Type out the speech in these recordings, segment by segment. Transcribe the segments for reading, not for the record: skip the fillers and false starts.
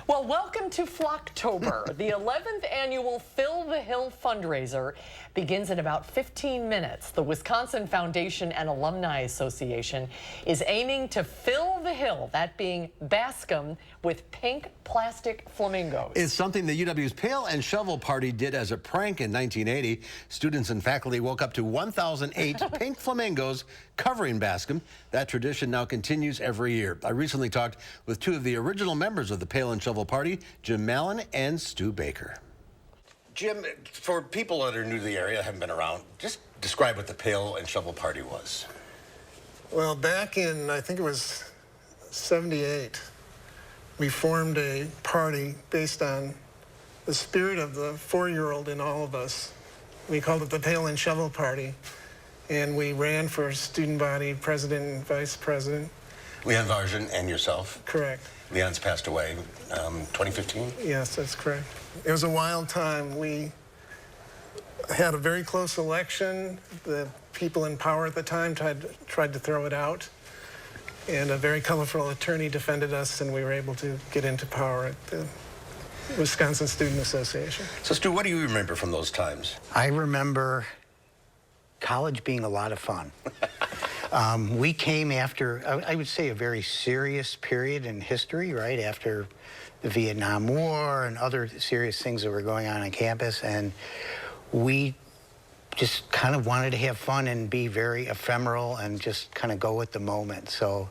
Well, welcome to Flocktober. The 11th annual Fill the Hill fundraiser begins in about 15 minutes. The Wisconsin Foundation and Alumni Association is aiming to fill the hill, that being Bascom, with pink plastic flamingos. It's something the UW's Pail and Shovel Party did as a prank in 1980. Students and faculty woke up to 1,008 pink flamingos covering Bascom. That tradition now continues every year. I recently talked with two of the original members of the Pail and Shovel Party, Jim Mallon and Stu Baker. Jim, for people that are new to the area, haven't been around, just describe what the Pail and Shovel Party was. Well, back in, I think it was 78, we formed a party based on the spirit of the 4-year-old in all of us. We called it the Pail and Shovel Party, and we ran for student body president and vice president. Leon Varjan and yourself? Correct. Leon's passed away 2015? Yes, that's correct. It was a wild time. We had a very close election. The people in power at the time tried to throw it out. And a very colorful attorney defended us, and we were able to get into power at the Wisconsin Student Association. So, Stu, what do you remember from those times? I remember college being a lot of fun. We came after, I would say, a very serious period in history, right after the Vietnam War and other serious things that were going on campus, and we just kind of wanted to have fun and be very ephemeral and just kind of go with the moment. So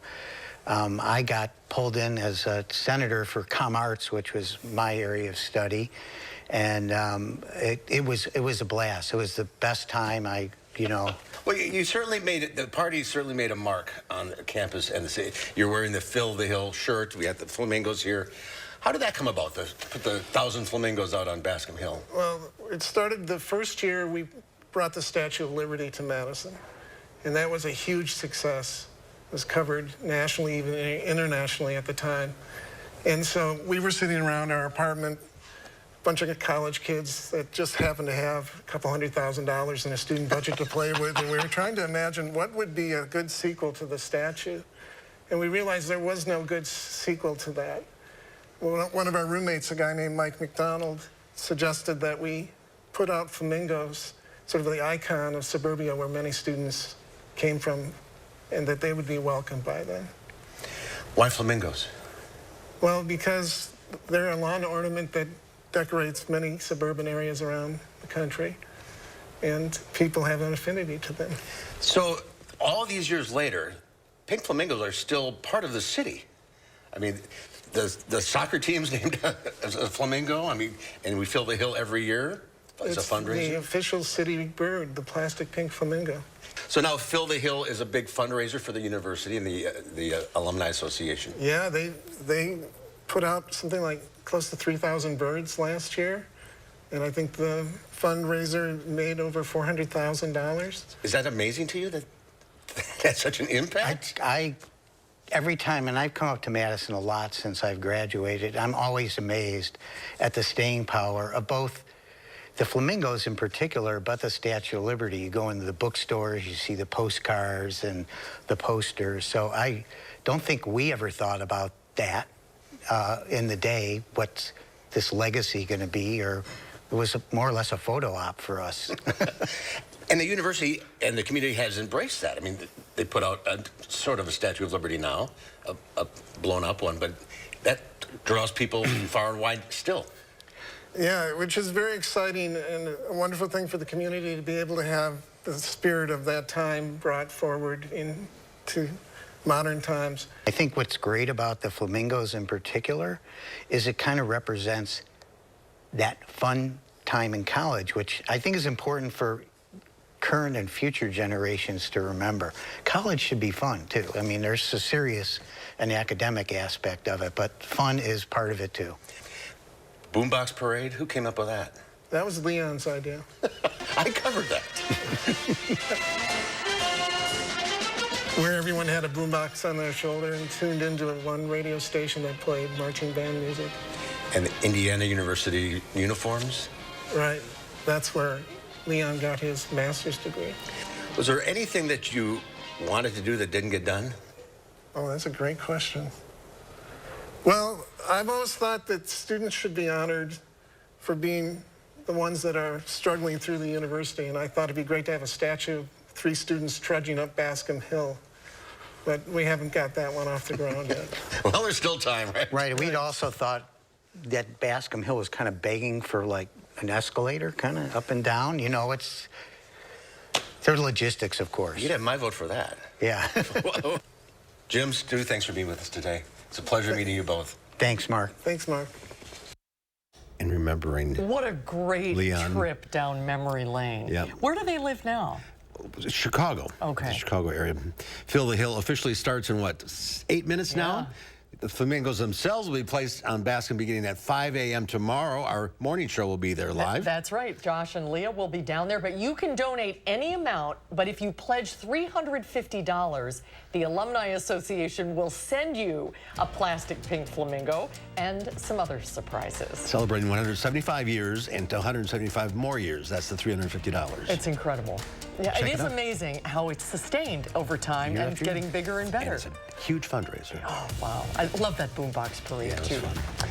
I got pulled in as a senator for Com Arts, which was my area of study, and it was a blast. It was the best time. Well, you certainly made it. The party certainly made a mark on campus and the city. You're wearing the Fill the Hill shirt. We had the flamingos here. How did that come about? Put the 1,000 flamingos out on Bascom Hill. Well, it started the first year we brought the Statue of Liberty to Madison, and that was a huge success. It was covered nationally, even internationally at the time. And so we were sitting around our apartment, a bunch of college kids that just happened to have a couple $100,000 in a student budget to play with, and we were trying to imagine what would be a good sequel to the statue. And we realized there was no good sequel to that. Well, one of our roommates, a guy named Mike McDonald, suggested that we put out flamingos, sort of the icon of suburbia where many students came from, and that they would be welcomed by them. Why flamingos? Well, because they're a lawn ornament that decorates many suburban areas around the country, and people have an affinity to them. So all these years later, pink flamingos are still part of the city. I mean, the soccer team's named as a flamingo. I mean, and we fill the hill every year as a fundraiser. It's the official city bird, the plastic pink flamingo. So now Fill the Hill is a big fundraiser for the university and the Alumni Association. Yeah, they put out something like close to 3,000 birds last year, and I think the fundraiser made over $400,000. Is that amazing to you that that's such an impact? Every time, and I've come up to Madison a lot since I've graduated, I'm always amazed at the staying power of both the flamingos in particular, but the Statue of Liberty. You go into the bookstores, you see the postcards and the posters. So I don't think we ever thought about that in the day. What's this legacy going to be? Or it was more or less a photo op for us. And the university and the community has embraced that. I mean, they put out sort of a Statue of Liberty now, a blown up one, but that draws people far and wide still. Yeah, which is very exciting and a wonderful thing for the community to be able to have the spirit of that time brought forward into modern times. I think what's great about the flamingos in particular is it kind of represents that fun time in college, which I think is important for current and future generations to remember. College should be fun, too. I mean, there's a serious and academic aspect of it, but fun is part of it, too. Boombox Parade? Who came up with that? That was Leon's idea. I covered that. Where everyone had a boombox on their shoulder and tuned into one radio station that played marching band music. And the Indiana University uniforms? Right. That's where Leon got his master's degree. Was there anything that you wanted to do that didn't get done? Oh, that's a great question. Well, I've always thought that students should be honored for being the ones that are struggling through the university, and I thought it'd be great to have a statue of 3 students trudging up Bascom Hill. But we haven't got that one off the ground yet. Well, there's still time, right? Right, we'd also thought that Bascom Hill was kind of begging for like an escalator, kind of up and down. You know, there's logistics, of course. You'd have my vote for that. Yeah. Jim, Stu, thanks for being with us today. It's a pleasure meeting you both. Thanks, Mark. Thanks, Mark. And remembering What a great Leon. trip down memory lane. Yep. Where do they live now? Chicago. Okay. The Chicago area. Fill the Hill officially starts in what, 8 minutes now? Yeah. The flamingos themselves will be placed on Bascom beginning at 5 a.m. tomorrow. Our morning show will be there live. That's right. Josh and Leah will be down there, but you can donate any amount. But if you pledge $350, the Alumni Association will send you a plastic pink flamingo and some other surprises. Celebrating 175 years and 175 more years. That's the $350. It's incredible. Yeah, Check it it is out. amazing how it's sustained over time Year and after year. getting bigger and better. And it's a huge fundraiser. Oh, wow. I love that boombox parade, Yeah, it was too. fun.